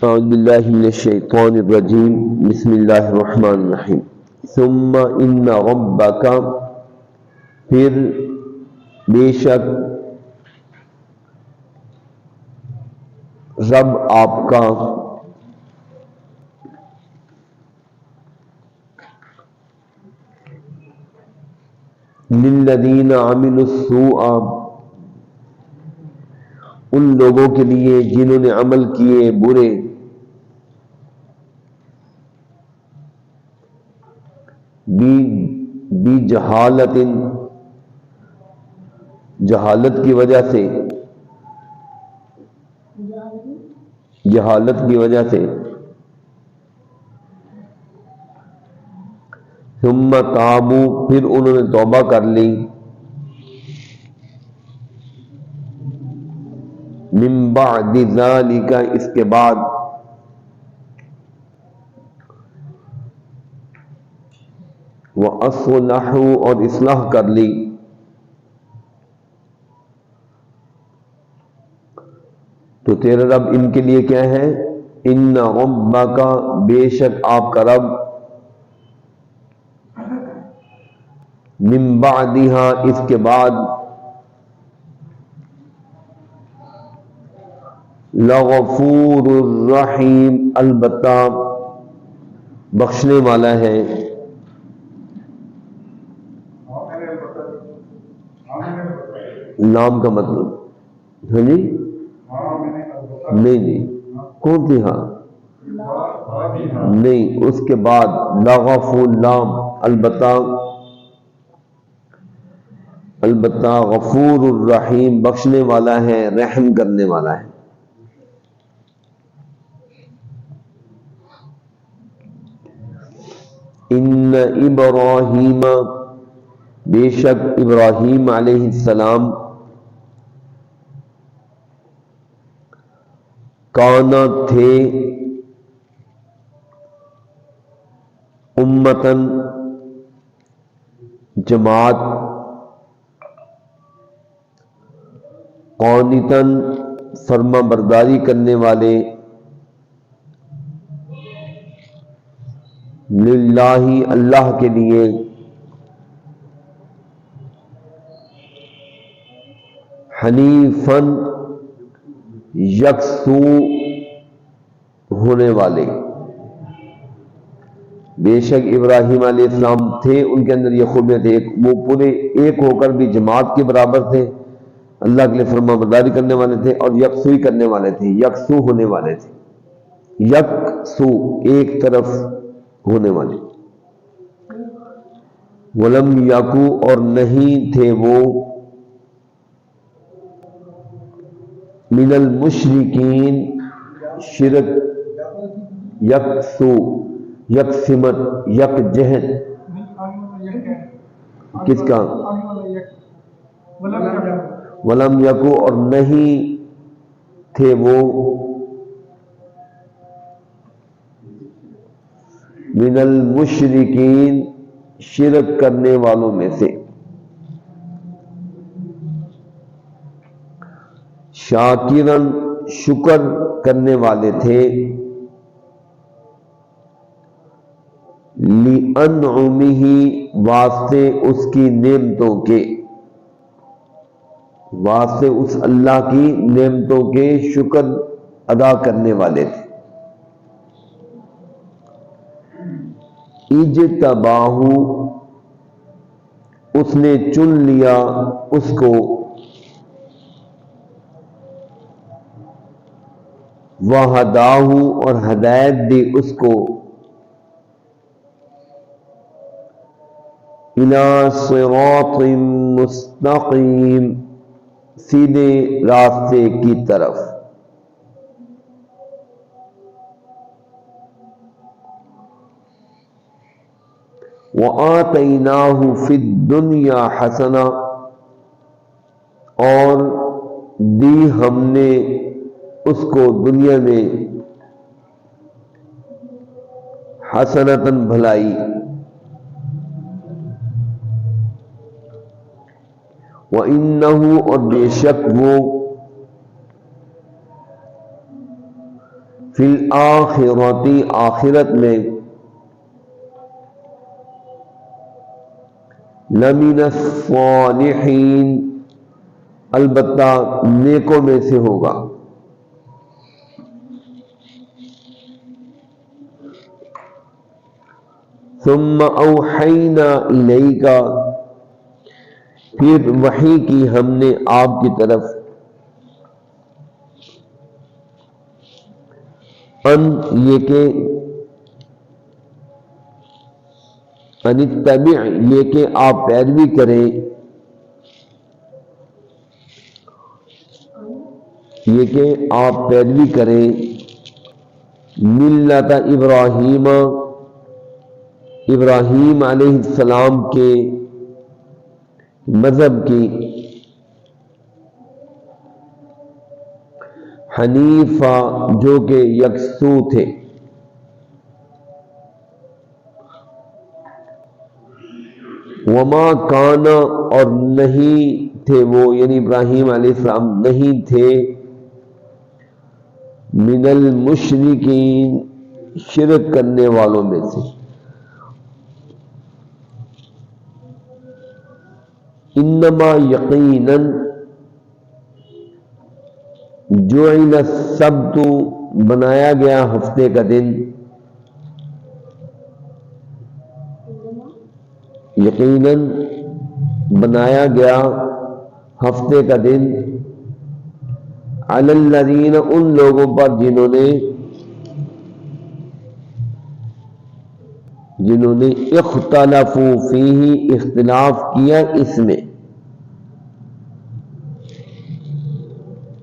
اعوذ باللہ من الشیطان الرجیم بسم اللہ الرحمن الرحیم ثم ان ربک پھر بے شک رب آپ کا للذین عملوا السوء ان لوگوں کے لیے جنہوں نے عمل کیے برے بجہالت جہالت کی وجہ سے ثم تابوا پھر انہوں نے توبہ کر لی من بعد ذالک اس کے بعد وَأَصْلَحُوا اور اصلاح کر لی تو تیرا رب ان کے لیے کیا ہے ان ربک بے شک آپ کا رب من بعدها اس کے بعد لغفور الرحیم البتہ بخشنے والا ہے نام کا مطلب ہاں جی نہیں جی کون تھی ہاں نہیں اس کے بعد لغفور لام البتہ غفور الرحیم بخشنے والا ہے رحم کرنے والا ہے ان ابراہیم بے شک ابراہیم علیہ السلام کانا تھے امتن جماعت قانتن فرما برداری کرنے والے للہ اللہ کے لیے حنیفاً یکسو ہونے والے بے شک ابراہیم علیہ السلام تھے ان کے اندر یہ خوبیاں تھے وہ پورے ایک ہو کر بھی جماعت کے برابر تھے اللہ کے لیے فرما برداری کرنے والے تھے اور یکسوئی کرنے والے تھے یکسو ہونے والے تھے یکسو ایک طرف ہونے والے ولم یکو اور نہیں تھے وہ من المشرکین شرک یکسو یکسمت یکجہت کس کا ولم یکو اور نہیں تھے وہ من المشرکین شرک کرنے والوں میں سے شاکرن شکر کرنے والے تھے لِأَنْعُمِهِ واسطے اس کی نعمتوں کے واسطے اس اللہ کی نعمتوں کے شکر ادا کرنے والے تھے اجتباہ اس نے چن لیا اس کو وہداہ اور ہدایت دی اس کو الی صراط مستقیم سیدھے راستے کی طرف وَآتَيْنَاهُ فِي الدُّنْيَا حَسَنَةً اور دی ہم نے اس کو دنیا میں حسنتاً بھلائی وَإِنَّهُ اور بے شک وہ فی الآخرتی آخرت میں لمن الصالحین البتہ نیکوں میں سے ہوگا. ثم اوحینا الیک پھر وحی کی ہم نے آپ کی طرف ان یہ کہ ان اتبع یہ کہ آپ پیروی کریں یہ کہ آپ پیروی کریں ملت ابراہیم ابراہیم علیہ السلام کے مذہب کی حنیفہ جو کہ یکسو تھے وما کان اور نہیں تھے وہ یعنی ابراہیم علیہ السلام نہیں تھے من المشرکین شرک کرنے والوں میں سے. انما یقیناً جعل السبت بنایا گیا ہفتے کا دن یقیناً بنایا گیا ہفتے کا دن علی الذین ان لوگوں پر جنہوں نے اختلفوا فیہ اختلاف کیا اس میں.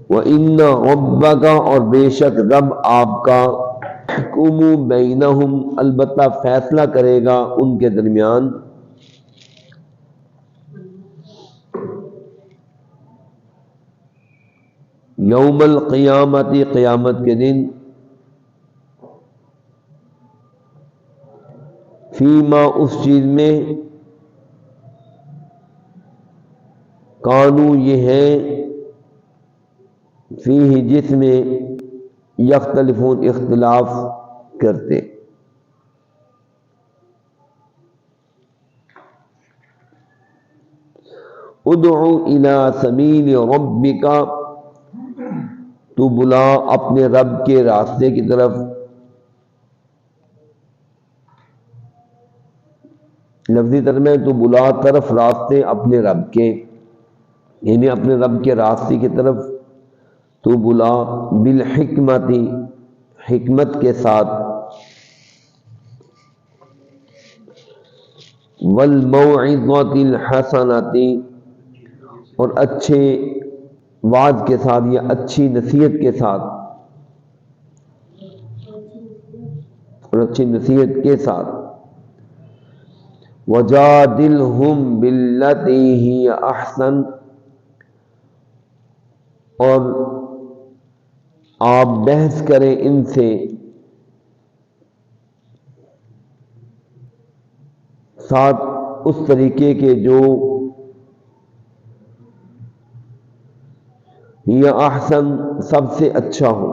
وَإِنَّ رَبَّكَ اور بے شک رب آپ کا يَحْكُمُ بَيْنَهُمْ البتہ فیصلہ کرے گا ان کے درمیان یوم القیامت قیامت کے دن فیما اس چیز میں کانو یہ ہے فیہ جس میں یختلفون اختلاف کرتے. ادعو الی سبیل ربک تو بلا اپنے رب کے راستے کی طرف. لفظی ترجمہ تو بلا طرف راستے اپنے رب کے یعنی اپنے رب کے راستے کی طرف تو بلا بالحکمت حکمت کے ساتھ والموعظۃ الحسنۃ اور اچھے وعظ کے ساتھ یا اچھی نصیحت کے ساتھ اور اچھی نصیحت کے ساتھ. وجادلہم باللتی ہی احسن اور آپ بحث کریں ان سے ساتھ اس طریقے کے جو یا احسن سب سے اچھا ہو.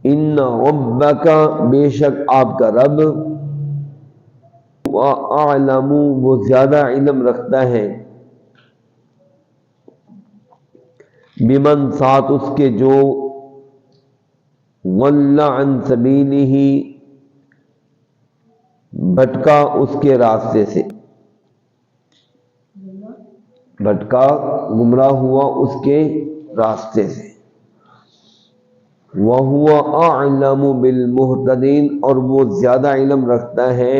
ان ربک بے شک آپ کا رب اعلم وہ زیادہ علم رکھتا ہے بمن ساتھ اس کے جو ضل عن سبیلہ بھٹکا اس کے راستے سے بھٹکا گمراہ ہوا اس کے راستے سے. وَهُوَ أَعْلَمُ بِالْمُهْتَدِينَ اور وہ زیادہ علم رکھتا ہے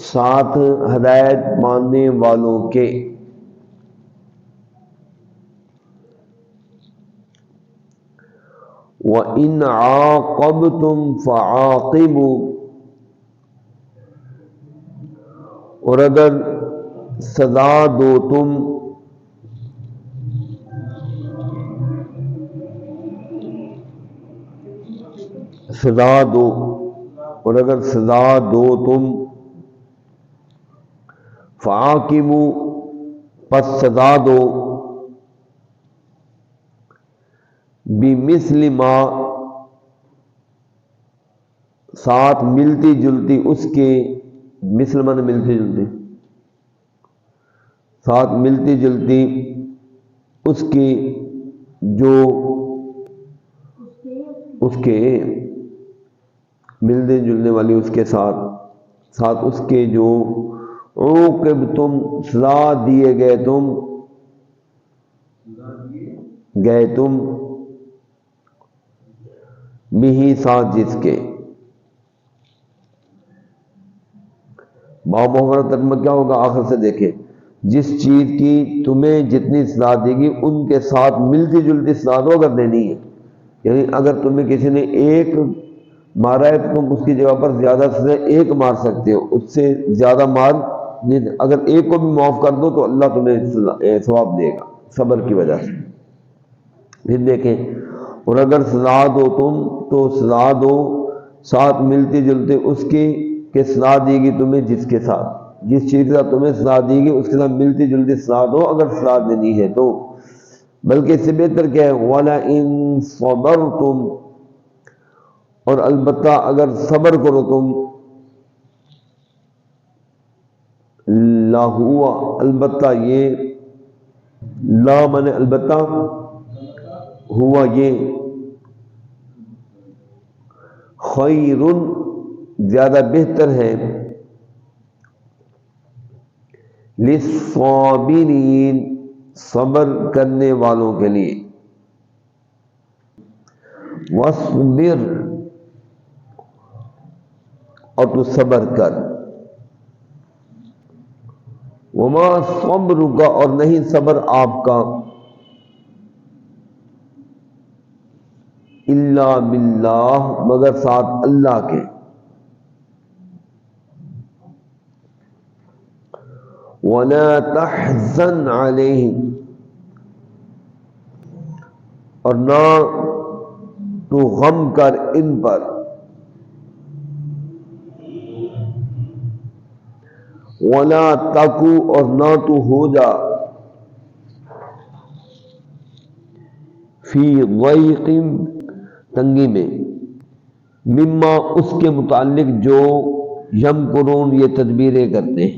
ساتھ ہدایت ماننے والوں کے. وَإِنْ عَاقَبْتُمْ فَعَاقِبُوا اور اگر سزا دو تم سزا دو اور اگر سزا دو تم فعاقبوا پس سزا دو بمثل ما ساتھ ملتی جلتی اس کے، مثل من ملتی جلتی، ساتھ ملتی جلتی اس کی جو اس کے ملنے جلنے والی اس کے ساتھ اس کے جو عوقبتم سزا دیے گئے تم بھی ساتھ جس کے، محاورہ ترجمہ کیا ہوگا آخر سے دیکھیں، جس چیز کی تمہیں جتنی سزا دے گی ان کے ساتھ ملتی جلتی سزا دو اگر دینی ہے. یعنی اگر تمہیں کسی نے ایک مارا ہے تو تم اس کی جگہ پر زیادہ سے ایک مار سکتے ہو، اس سے زیادہ مار نہیں. اگر ایک کو بھی معاف کر دو تو اللہ تمہیں ثواب دے گا صبر کی وجہ سے. پھر دیکھیں، اور اگر سزا دو تم تو سزا دو ساتھ ملتی جلتی اس کی کہ سزا دی گی تمہیں جس کے ساتھ، جس چیز کا تمہیں سزا دی گی اس کے ساتھ ملتی جلتی سزا دو اگر سزا دینی ہے تو. بلکہ اس سے بہتر کیا ہے، وَلَئِن صَبَرْتُمْ، اور البتہ اگر صبر کرو تم، لَهُوَ، البتہ یہ، لا من البتہ، ہوا یہ، خیر زیادہ بہتر ہے، للصابرین صبر کرنے والوں کے لیے. وَاصْبِرْ، اور تو صبر کر، وَمَا صَبْرُكَ، اور نہیں صبر آپ کا، إِلَّا بِاللَّهِ، مگر ساتھ اللہ کے. وَلَا تَحْزَنْ عَلَيْهِمْ، اور نہ تو غم کر ان پر، وَلَا تَكُ، اور نہ تو ہو جا، فی ضیق، تنگی میں، مما، اس کے متعلق جو یمکرون، یہ تدبیریں کرتے ہیں.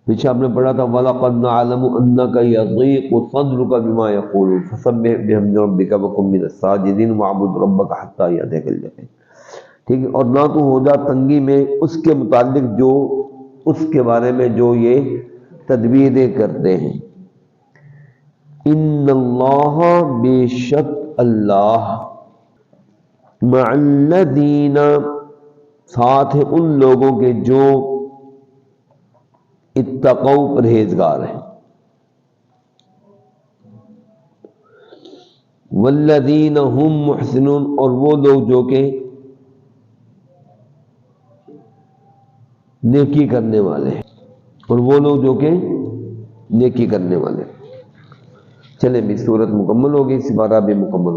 پیچھے آپ نے پڑھا تھا وَلَقَدْ نَعْلَمُ أَنَّكَ يَضِيقُ صَدْرُكَ بِمَا يَقُولُونَ فَسَبِّحْ بِحَمْدِ رَبِّكَ وَكُن مِّنَ السَّاجِدِينَ وَاعْبُدْ رَبَّكَ حَتَّىٰ يَأْتِيَكَ الْيَقِينُ. ٹھیک ہے، اور نہ تو ہو جا تنگی میں اس کے متعلق جو، اس کے بارے میں جو یہ تدبیریں کرتے ہیں. ان اللہ، بے شک اللہ، مع الذین، ساتھ ہے ان لوگوں کے جو اتقوا، پرہیزگار ہیں. والذین هم محسنون، اور وہ لوگ جو کہ نیکی کرنے والے ہیں، اور وہ لوگ جو کہ نیکی کرنے والے ہیں. چلیں بھی سورت مکمل ہوگی، اس بارہ بھی مکمل ہوگی.